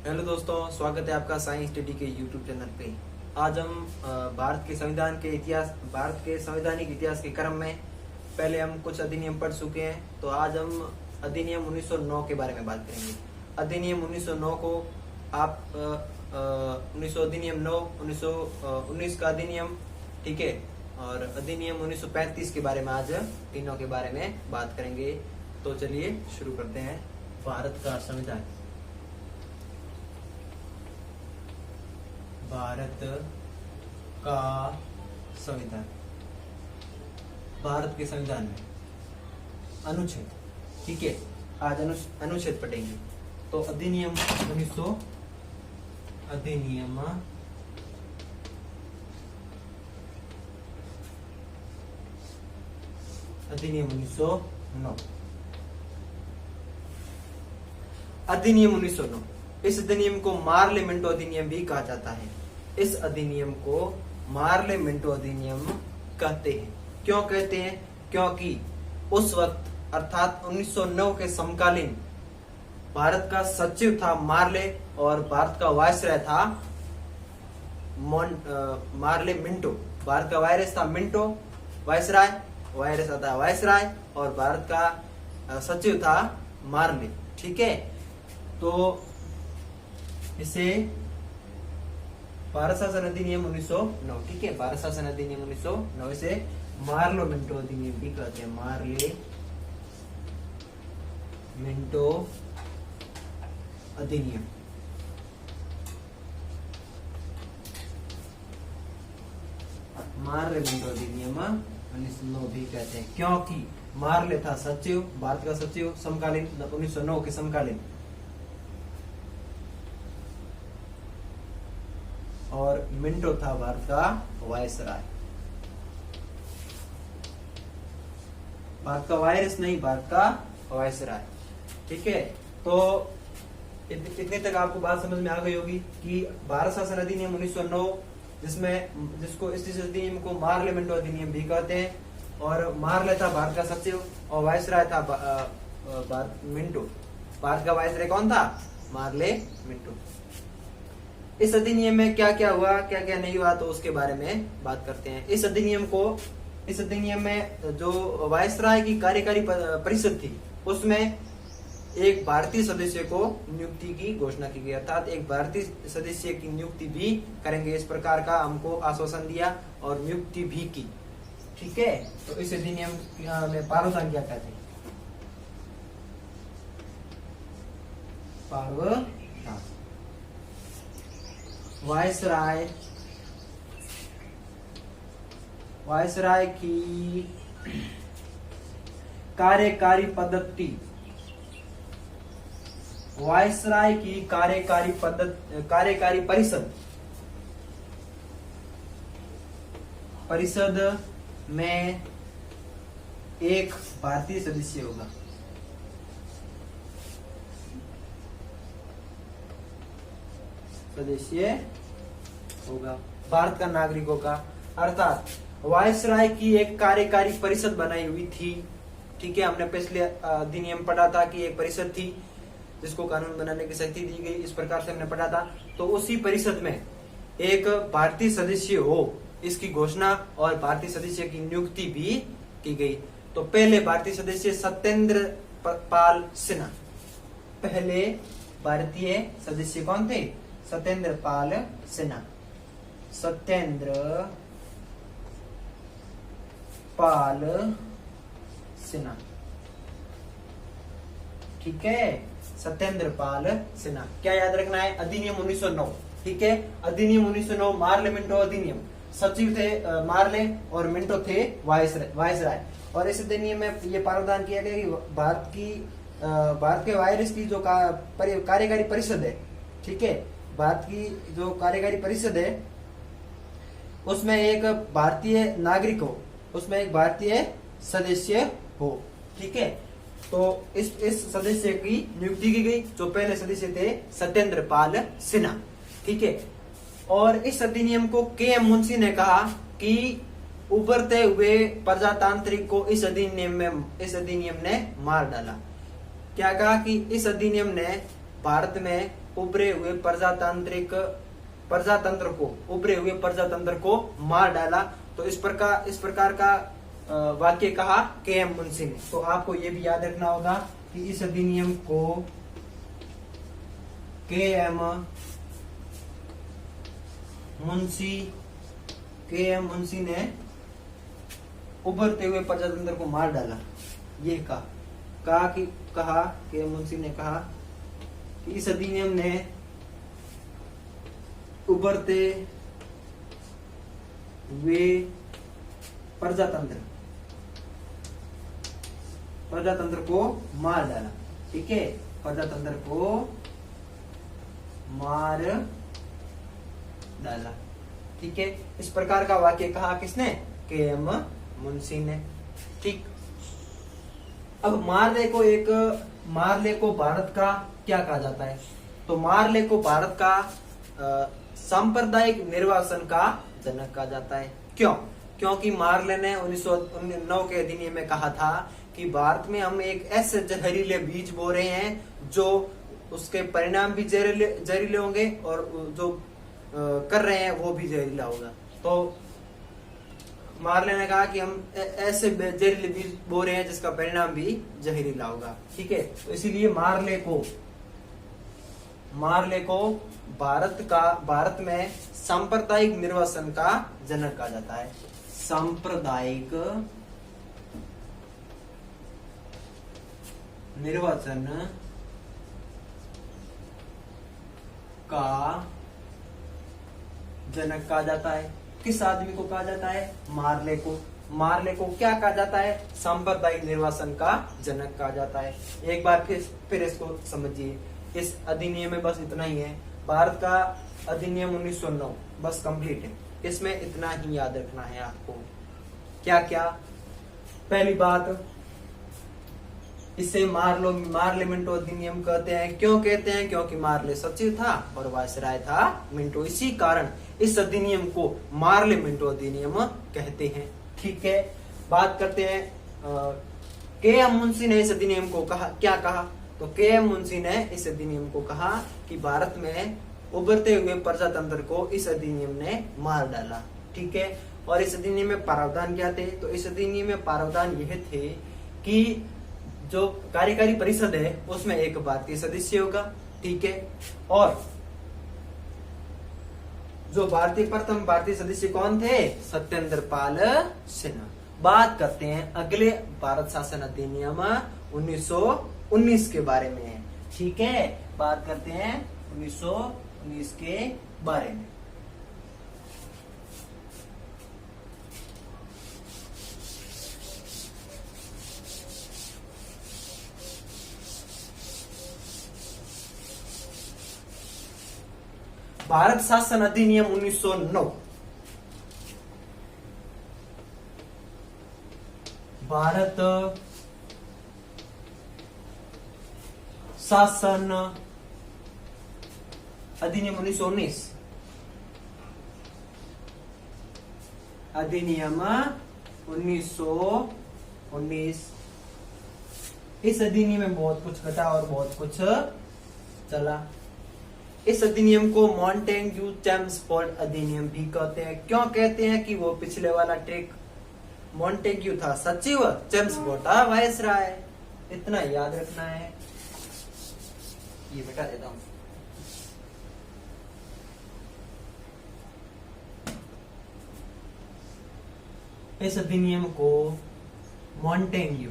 Hello दोस्तों, स्वागत है आपका साइंस स्टडी के यूट्यूब चैनल पे। आज हम भारत के संविधान के इतिहास, भारत के संवैधानिक इतिहास के क्रम में पहले हम कुछ अधिनियम पढ़ चुके हैं। तो आज हम अधिनियम 1909 के बारे में बात करेंगे। अधिनियम 1909 को आप 1900 अधिनियम 9, 1919 का अधिनियम, ठीक है, और अधिनियम 1935 के बारे में आज तीनों के बारे में बात करेंगे। तो चलिए शुरू करते हैं। भारत का संविधान। भारत का संविधान। भारत के संविधान में अनुच्छेद, ठीक है, आज अनुच्छेद पढ़ेंगे। तो अधिनियम 1900, अधिनियम 1909। अधिनियम 1909, इस अधिनियम को मार्ले मिंटो अधिनियम भी कहा जाता है। इस अधिनियम को मार्ले मिंटो अधिनियम कहते हैं। क्यों कहते हैं? क्योंकि उस वक्त अर्थात 1909 के समकालीन भारत का सचिव था मार्ले और भारत का वायसराय था मार्ले मिंटो। भारत का वायरस था मिंटो, वायसराय, वायरस आता है वायसराय, और भारत का सचिव था मार्ले, ठीक है। तो इसे भारत शासन अधिनियम 1909, ठीक है, भारत शासन अधिनियम 1909, इसे मार्लो मिंटो अधिनियम भी कहते हैं। मार्ले मिंटो अधिनियम। मार्ले मिंटो अधिनियम 1909 भी कहते हैं क्योंकि मार्ले था सचिव, भारत का सचिव समकालीन, 1909 के समकालीन, और मिंटो था भारत का वायसराय। भारत का वायरस नहीं, भारत का वायसराय, ठीक है। तो इतने तक आपको बात समझ में आ गई होगी कि भारत शासन अधिनियम 1909, जिसको इस अधिनियम को मार्ले मिंटो अधिनियम भी कहते हैं, और मार्ले था भारत का सचिव और वायसराय था भारत मिंटो। भारत का वायसराय कौन था? Morley Minto. इस अधिनियम में क्या क्या हुआ, क्या क्या नहीं हुआ, तो उसके बारे में बात करते हैं। इस अधिनियम में जो वायसराय की कार्यकारी परिषद थी, उसमें एक भारतीय सदस्य को नियुक्ति की घोषणा की गई, अर्थात एक भारतीय सदस्य की नियुक्ति भी करेंगे, इस प्रकार का हमको आश्वासन दिया और नियुक्ति भी की, ठीक है। तो इस अधिनियम में प्रावधान क्या कहते हैं? प्रावधान वायसराय की कार्यकारी पद्धति, वायसराय की कार्यकारी परिषद में एक भारतीय सदस्य होगा। भारत का नागरिकों का, अर्थात वायसराय की एक कार्यकारी परिषद बनाई हुई थी, ठीक है। हमने पिछले अधिनियम पढ़ा था कि एक परिषद थी जिसको कानून बनाने की शक्ति दी गई, इस प्रकार से हमने पढ़ा था। तो उसी परिषद में एक भारतीय सदस्य हो, इसकी घोषणा और भारतीय सदस्य की नियुक्ति भी की गई। तो पहले भारतीय सदस्य सत्येंद्र पाल सिन्हा, पहले भारतीय सदस्य कौन थे? सत्येंद्र पाल सिन्हा। सत्येंद्र पाल सिन्हा, ठीक है, सत्येंद्र पाल सिन्हा। क्या याद रखना है? अधिनियम 1909, ठीक है। अधिनियम 1909 मार्ले मिंटो अधिनियम। सचिव थे मार्ले और मिंटो थे वायसराय। और इस अधिनियम में ये प्रावधान किया गया कि भारत के वायरस की जो कार्यकारी परिषद है, ठीक है, भारत की जो कार्यकारी परिषद है, उसमें एक भारतीय नागरिक हो, उसमें एक भारतीय सदस्य हो, ठीक है। तो इस सदस्य की नियुक्ति की गई, जो पहले सदस्य थे सत्येंद्र पाल सिन्हा, ठीक है। और इस अधिनियम को के.एम. मुंशी ने कहा कि उभरते हुए प्रजातांत्रिक को इस अधिनियम ने मार डाला। क्या कहा कि इस अधिनियम ने भारत में उभरे हुए प्रजातंत्र को मार डाला। तो इस प्रकार का वाक्य कहा के.एम. मुंशी ने। तो आपको ये भी याद रखना होगा कि इस अधिनियम को के.एम. मुंशी ने उभरते हुए प्रजातंत्र को मार डाला। ये कहा के.एम. मुंशी ने कहा कि इस अधिनियम ने उभरते हुए प्रजातंत्र को मार डाला। ठीक है, प्रजातंत्र को मार डाला। ठीक है, इस प्रकार का वाक्य कहा किसने? के.एम. मुंशी ने। ठीक, अब मारले को भारत का क्या कहा जाता है? तो मारले को भारत का सांप्रदायिक निर्वासन का जनक कहा जाता है। क्यों? क्योंकि मारले ने 1909 के अधिनियम में कहा था कि भारत में हम एक ऐसे जहरीले बीज बो रहे हैं जो उसके परिणाम भी जहरीले होंगे और जो कर रहे हैं वो भी जहरीला होगा। तो मारले ने कहा कि हम ऐसे जहरीले बीज बो रहे हैं जिसका परिणाम भी जहरीला होगा। ठीक है, तो इसीलिए मारले को भारत में सांप्रदायिक निर्वासन का जनक कहा जाता है। सांप्रदायिक निर्वाचन का जनक कहा जाता है। किस आदमी को कहा जाता है? मारले को। मारले को क्या कहा जाता है? सांप्रदायिक निर्वासन का जनक कहा जाता है। एक बार फिर इसको समझिए। इस अधिनियम में बस इतना ही है। भारत का अधिनियम 1909 बस कंप्लीट है। इसमें इतना ही याद रखना है आपको। क्या क्या? पहली बात, इसे मारले मिंटो अधिनियम कहते हैं। क्यों कहते हैं? क्योंकि मारले सचिव था और वायसराय था मिंटो। इसी कारण इस अधिनियम को मारले मिंटो अधिनियम कहते हैं। ठीक है, बात करते हैं के.एम. मुंशी ने इस अधिनियम को क्या कहा? तो के.एम. मुंशी ने इस अधिनियम को कहा कि भारत में उभरते हुए प्रजातंत्र को इस अधिनियम ने मार डाला। ठीक है, और इस अधिनियम में प्रावधान क्या थे? तो इस अधिनियम में प्रावधान यह थे कि जो कार्यकारी परिषद है उसमें एक भारतीय सदस्य होगा। ठीक है, और जो प्रथम भारतीय सदस्य कौन थे? सत्येंद्र पाल सिन्हा। बात करते हैं अगले भारत शासन अधिनियम 1919 के बारे में। ठीक है, बात करते हैं 1919 के बारे में। भारत शासन अधिनियम 1909। भारत शासन अधिनियम 1919। अधिनियम 1919। इस अधिनियम में बहुत कुछ घटा और बहुत कुछ चला। इस अधिनियम को मॉन्टेग्यू चेम्सफोर्ड अधिनियम भी कहते हैं। क्यों कहते हैं? कि वो पिछले वाला ट्रिक, मॉन्टेग्यू था सचिव, चेम्सफोर्ड था वायसराय। इतना याद रखना है। ये बता देता हूं। इस अधिनियम को मॉन्टेग्यू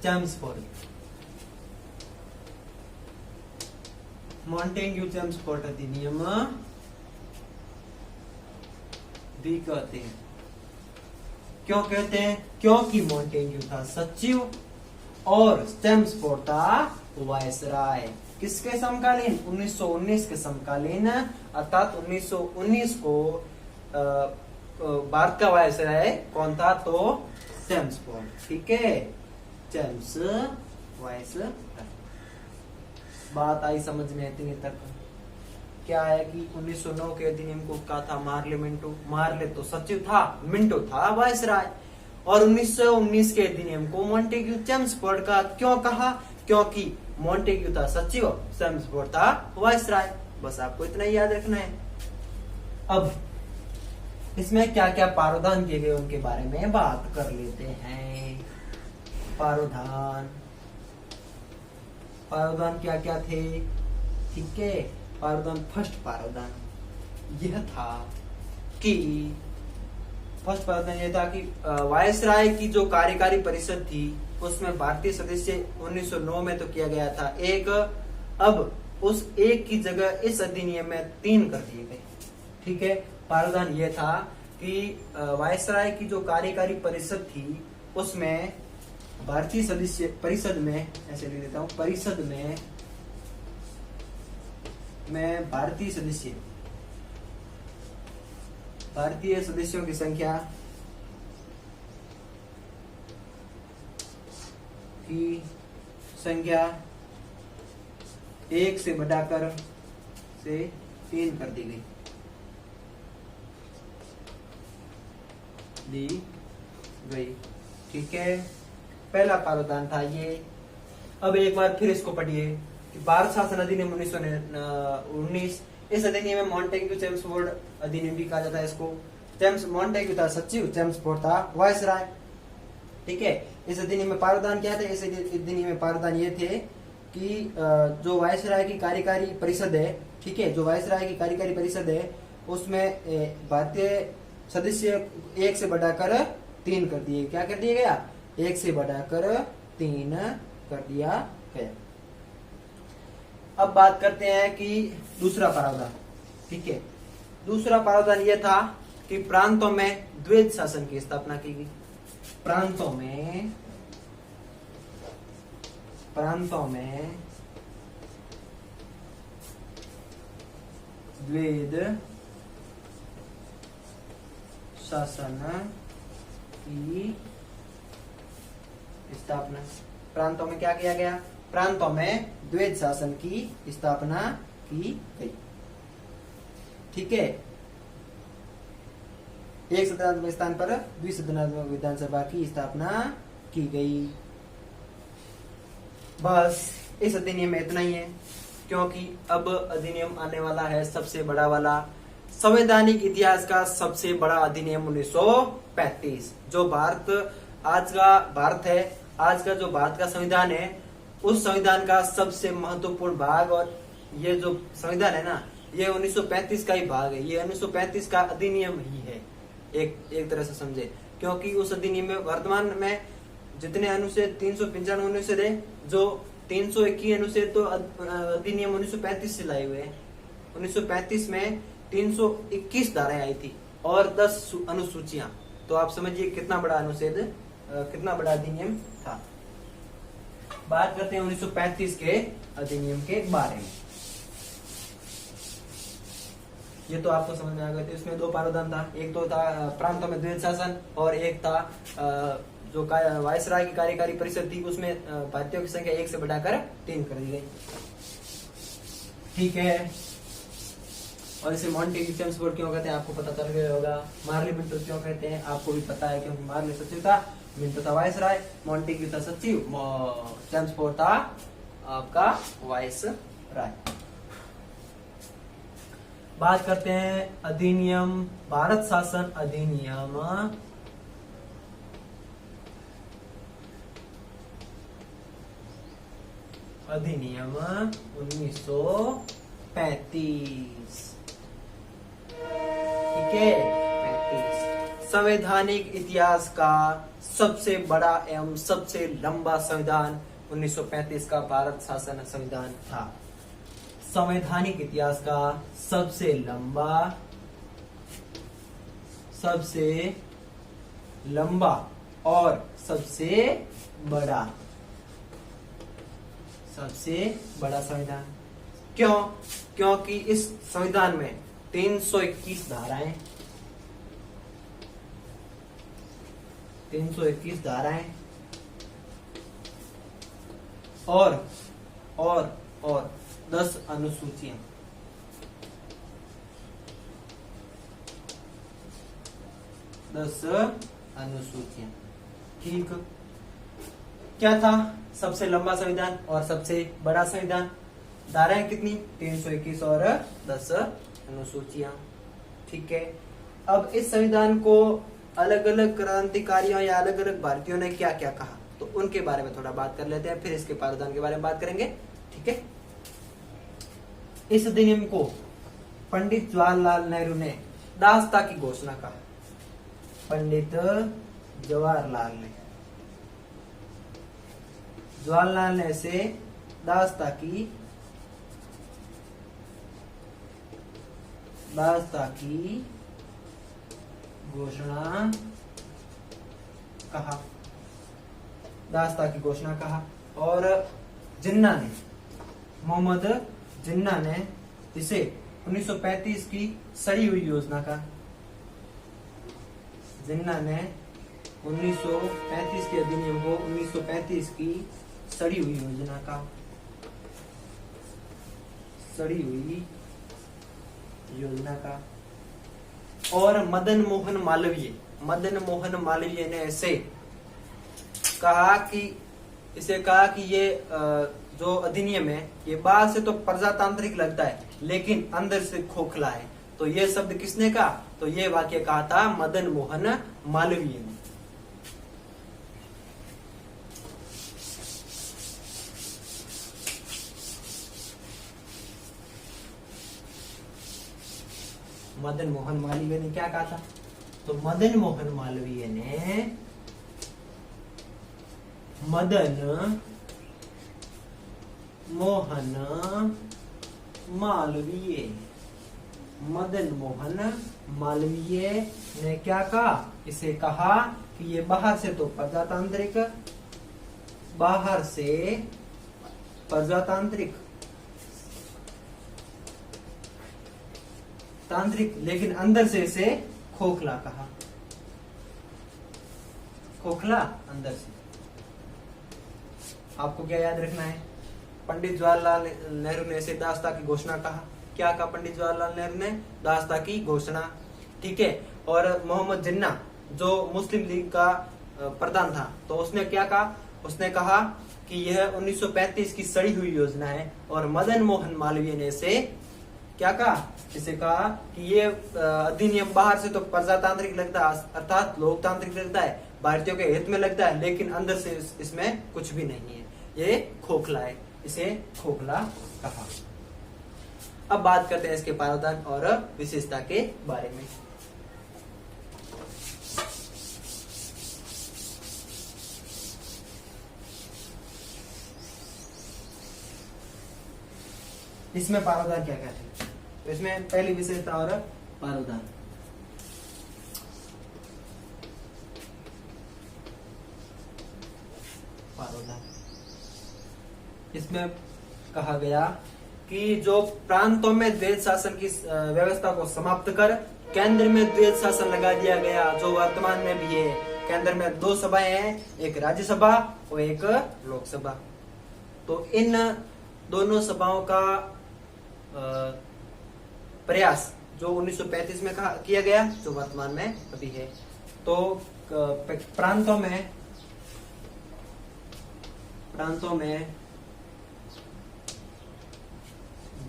चेम्सफोर्ड अधिनियम भी कहते हैं। क्यों कहते हैं? क्योंकि मॉन्टेग्यू था सचिव और चेम्सफोर्ड था वायसराय। किसके समकालीन? 1919 के समकालीन। अर्थात 1919 को भारत का वायसराय कौन था? तो चेम्सफोर्ड। ठीक है, चेम्स वायसराय। बात आई समझ में इतनी तक? क्या है कि 1909 के अधिनियम को कहा था मारले मिंटो। मारले तो सचिव था, मिंटो था वायसराय। और 1919 के अधिनियम को मॉन्टेग्यू चेम्सफोर्ड का क्यों कहा? क्योंकि मॉन्टेग्यू था सचिव, चेम्सफोर्ड था वायसराय। बस आपको इतना ही याद रखना है। अब इसमें क्या क्या प्रावधान किए गए उनके बारे में बात कर लेते हैं। प्रावधान क्या क्या थे? ठीक है, प्रावधान, फर्स्ट प्रावधान यह था कि वायसराय की जो कार्यकारी परिषद थी उसमें भारतीय सदस्य 1909 में तो किया गया था एक, अब उस एक की जगह इस अधिनियम में 3 कर दिए गए। ठीक है, प्रावधान यह था कि वायसराय की जो कार्यकारी परिषद थी उसमें भारतीय सदस्य परिषद में, ऐसे लिख देता हूं, परिषद में मैं भारतीय सदस्यों की संख्या 1 से बढ़ाकर 3 कर दी गई। ठीक है, पहला प्रावधान था ये। अब एक बार फिर इसको पढ़िए कि भारत शासन अधिनियम 1919, इस अधिनियम में मॉन्टेग्यू चेम्सफोर्ड अधिनियम भी कहा जाता है इसको। मॉन्टेग्यू था सचिव, चेम्सफोर्ड था वायसराय। ठीक है, इस अधिनियम में प्रावधान क्या थे? इस अधिनियम में प्रावधान ये थे कि जो वायसराय की कार्यकारी परिषद है, ठीक है, जो वायसराय की कार्यकारी परिषद है उसमें भारतीय सदस्य 1 से बढ़ाकर 3 कर दिए। क्या कर दिया गया? 1 से बढ़ाकर 3 कर दिया गया। अब बात करते हैं कि दूसरा प्रावधान। ठीक है, दूसरा प्रावधान यह था कि प्रांतों में द्वैध शासन की स्थापना की गई। प्रांतों में द्वैध शासन की स्थापना। प्रांतों में क्या किया गया? प्रांतों में द्वैध शासन की स्थापना की गई। ठीक है, एक सदनात्मक स्थान पर द्विसदनात्मक विधानसभा की स्थापना की गई। बस इस अधिनियम में इतना ही है, क्योंकि अब अधिनियम आने वाला है सबसे बड़ा वाला, संवैधानिक इतिहास का सबसे बड़ा अधिनियम 1935। जो आज का जो भारत का संविधान है, उस संविधान का सबसे महत्वपूर्ण भाग, और ये जो संविधान है ना, ये 1935 का ही भाग है। ये 1935 का अधिनियम ही है, एक तरह से समझे, क्योंकि उस अधिनियम में वर्तमान में जितने अनुच्छेद 395 अनुच्छेद है, जो 321 अनुच्छेद तो अधिनियम 1935 से लाए हुए हैं। 1935 में 321 धाराएं आई थी और 10 अनुसूचियां। तो आप समझिए कितना बड़ा कितना बड़ा अधिनियम था। बात करते हैं 1935 के अधिनियम के बारे में। ये तो आपको समझ में आ गया था। इसमें 2 प्रावधान था, एक तो था प्रांतों में द्वैध शासन, और एक था जो वायसराय की कार्यकारी परिषद थी उसमें भारतीयों की संख्या 1 से बढ़ाकर 3 कर दी गई। ठीक है, और इसे मॉन्टेग्यू चेम्सफोर्ड क्यों कहते हैं आपको पता चल गया होगा। मार्ली मिंटो क्यों कहते हैं आपको भी पता है, क्योंकि मार्ली सचिव था, मिंटो था वायसराय, मॉन्टेग्यू था सचिव, चेम्सफोर्ड था आपका वायसराय। बात करते हैं अधिनियम, भारत शासन अधिनियम 1935। ठीक है, 35 संवैधानिक इतिहास का सबसे बड़ा एवं सबसे लंबा संविधान 1935 का भारत शासन संविधान था। संवैधानिक इतिहास का सबसे लंबा और सबसे बड़ा संविधान। क्यों? क्योंकि इस संविधान में 321 धाराएं, 321 धाराएं और 10 अनुसूचियां। 10 अनुसूचियां। ठीक। क्या था सबसे लंबा संविधान और सबसे बड़ा संविधान? धाराएं कितनी? 321 और 10 अनुसूचियां। ठीक है। अब इस संविधान को अलग अलग क्रांतिकारियों या अलग अलग भारतीयों ने क्या क्या कहा, तो उनके बारे में थोड़ा बात कर लेते हैं, फिर इसके प्रावधान के बारे में बात करेंगे। ठीक है। इस अधिनियम को पंडित जवाहरलाल नेहरू ने दासता की घोषणा कहा। पंडित जवाहरलाल ने इसे दासता की घोषणा कहा। दासता की घोषणा कहा। और जिन्ना ने, मोहम्मद जिन्ना ने इसे 1935 की सड़ी हुई योजना का, जिन्ना ने 1935 के अधिनियम को 1935 की सड़ी हुई योजना का, सड़ी हुई योजना का। और मदन मोहन मालवीय ने इसे कहा कि ये जो अधिनियम है ये बाहर से तो प्रजातांत्रिक लगता है लेकिन अंदर से खोखला है। तो ये शब्द किसने कहा? तो ये वाक्य कहा था मदन मोहन मालवीय ने। मदन मोहन मालवीय ने क्या कहा था? तो मदन मोहन मालवीय ने मदन मोहन मालवीय ने क्या कहा? इसे कहा कि ये बाहर से तो प्रजातांत्रिक, लेकिन अंदर से इसे खोखला कहा। खोखला अंदर से। आपको क्या याद रखना है? पंडित जवाहरलाल नेहरू ने इसे दासता की घोषणा कहा। क्या कहा पंडित जवाहरलाल नेहरू ने? दासता की घोषणा। ठीक है। और मोहम्मद जिन्ना जो मुस्लिम लीग का प्रधान था, तो उसने क्या कहा? उसने कहा कि यह 1935 की सड़ी हुई योजना है। और मदन मोहन मालवीय ने इसे क्या कहा? इसे कहा कि ये अधिनियम बाहर से तो प्रजातांत्रिक लगता है, अर्थात लोकतांत्रिक लगता है, भारतीयों के हित में लगता है, लेकिन अंदर से इसमें कुछ भी नहीं है, ये खोखला है, इसे खोखला कहा। अब बात करते हैं इसके प्रावधान और विशेषता के बारे में। इसमें प्रावधान क्या क्या है? तो इसमें पहली विशेषता और प्रावधान। इसमें कहा गया कि जो प्रांतों में द्वैध शासन की व्यवस्था को समाप्त कर केंद्र में द्वैध शासन लगा दिया गया, जो वर्तमान में भी है। केंद्र में 2 सभाएं हैं, एक राज्यसभा और एक लोकसभा। तो इन दोनों सभाओं का प्रयास जो 1935 में किया गया, जो वर्तमान में अभी है। तो प्रांतों में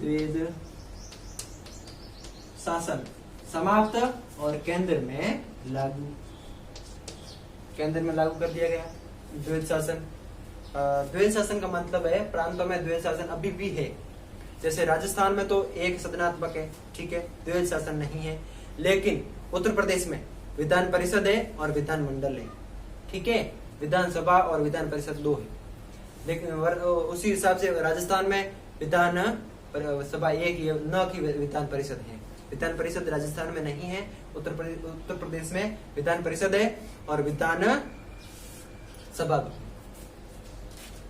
द्वैध शासन समाप्त और केंद्र में लागू कर दिया गया द्वैध शासन। द्वैध शासन का मतलब है प्रांतों में द्वैध शासन अभी भी है। जैसे राजस्थान में तो एक सदनात्मक है, ठीक है, द्वैध शासन नहीं है। लेकिन उत्तर प्रदेश में विधान परिषद है और विधान मंडल है, ठीक है, विधानसभा और विधान परिषद 2 है। लेकिन उसी हिसाब से राजस्थान में विधान सभा 1 न की विधान परिषद है। विधान परिषद राजस्थान में नहीं है, उत्तर प्रदेश में विधान परिषद है और विधान सभा भी।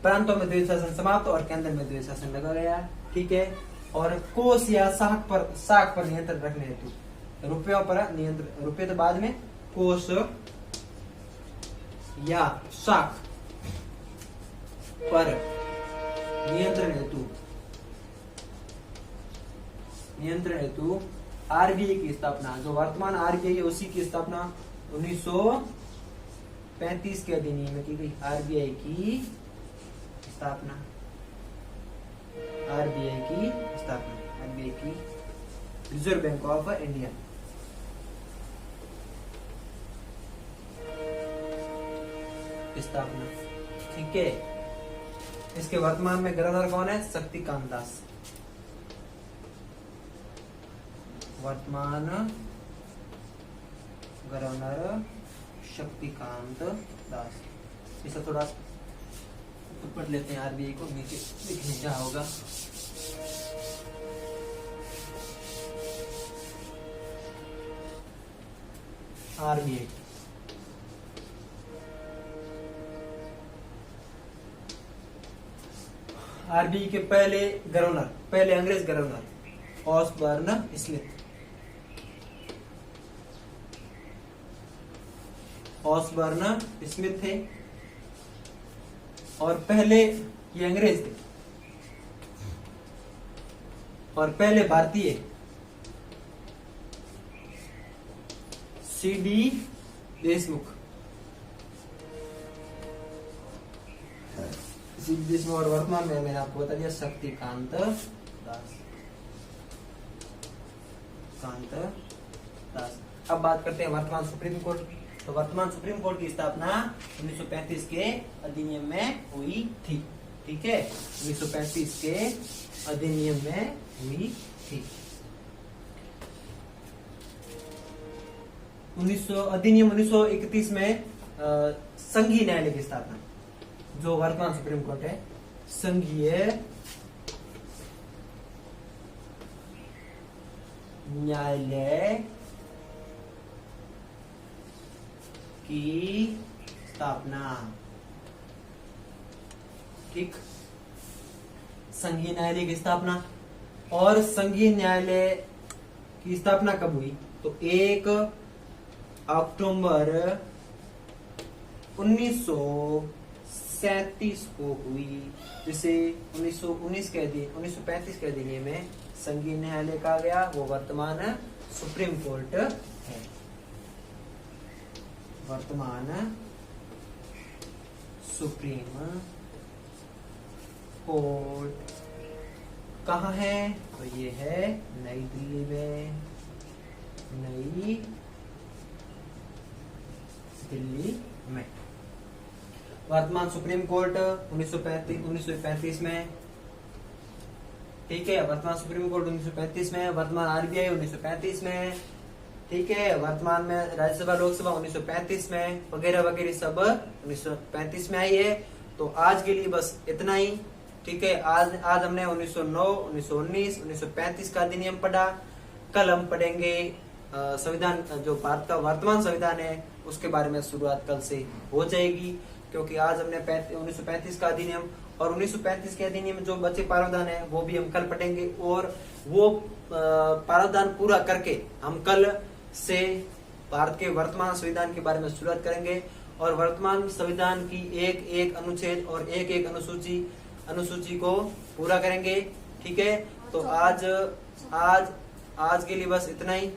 प्रांतों में द्वैध शासन समाप्त और केंद्र में द्वैध शासन लगा गया, ठीक है। और कोष या शाख पर नियंत्रण रखने हेतु रुपयों पर नियंत्रण, रुपये तो बाद में, कोष या शाख पर नियंत्रण हेतु आरबीआई की स्थापना, जो वर्तमान आरबीआई है उसी की स्थापना 19 1935 के अधिनियम में की गई आरबीआई की स्थापना। आरबीआई की रिजर्व बैंक ऑफ इंडिया स्थापना। ठीक है, इसके वर्तमान में गवर्नर कौन है? शक्तिकांत दास। वर्तमान गवर्नर शक्तिकांत दास। इसे थोड़ा पढ़ लेते हैं, आरबीआई को नीचे लिखने क्या होगा। आरबीआई आरबीआई के पहले अंग्रेज governor Osborne Smith. Osborne Smith थे और पहले ये अंग्रेज थे और पहले भारतीय सीडी देशमुख। और वर्तमान में मैंने आपको बता दिया शक्तिकांत दास। अब बात करते हैं वर्तमान सुप्रीम कोर्ट। तो वर्तमान सुप्रीम कोर्ट की स्थापना 1935 के अधिनियम में हुई थी। ठीक है, 1935 के अधिनियम में हुई थी। अधिनियम 1931 में संघीय न्यायालय की स्थापना। जो वर्तमान सुप्रीम कोर्ट है, संघीय न्यायालय की स्थापना। ठीक, संघीय न्यायालय की स्थापना। और संघीय न्यायालय की स्थापना कब हुई? तो 1 अक्टूबर 1937 को हुई, जिसे 1935 के अधिनियम में संघीय न्यायालय कहा गया। वो वर्तमान सुप्रीम कोर्ट है। वर्तमान सुप्रीम कोर्ट कहाँ है? तो ये है नई दिल्ली में। नई दिल्ली में वर्तमान सुप्रीम कोर्ट 1935 में। ठीक है, वर्तमान सुप्रीम कोर्ट 1935 में। वर्तमान आरबीआई 1935 में। ठीक है, वर्तमान में राज्यसभा लोकसभा 1935 में, वगैरह वगैरह सब 1935 में आई है। तो आज के लिए बस इतना ही। ठीक है, आज हमने 1909, 1919, 1935 का अधिनियम पढ़ा। कल हम पढ़ेंगे संविधान, जो भारत का वर्तमान संविधान है उसके बारे में शुरुआत कल से हो जाएगी, क्योंकि आज हमने 1935 का अधिनियम और 1935 के अधिनियम में जो बचे प्रावधान है वो भी हम कल पढ़ेंगे। और वो प्रावधान पूरा करके हम कल से भारत के वर्तमान संविधान के बारे में शुरुआत करेंगे और वर्तमान संविधान की एक एक अनुच्छेद और एक एक अनुसूची को पूरा करेंगे। ठीक है, तो आज के लिए बस इतना ही।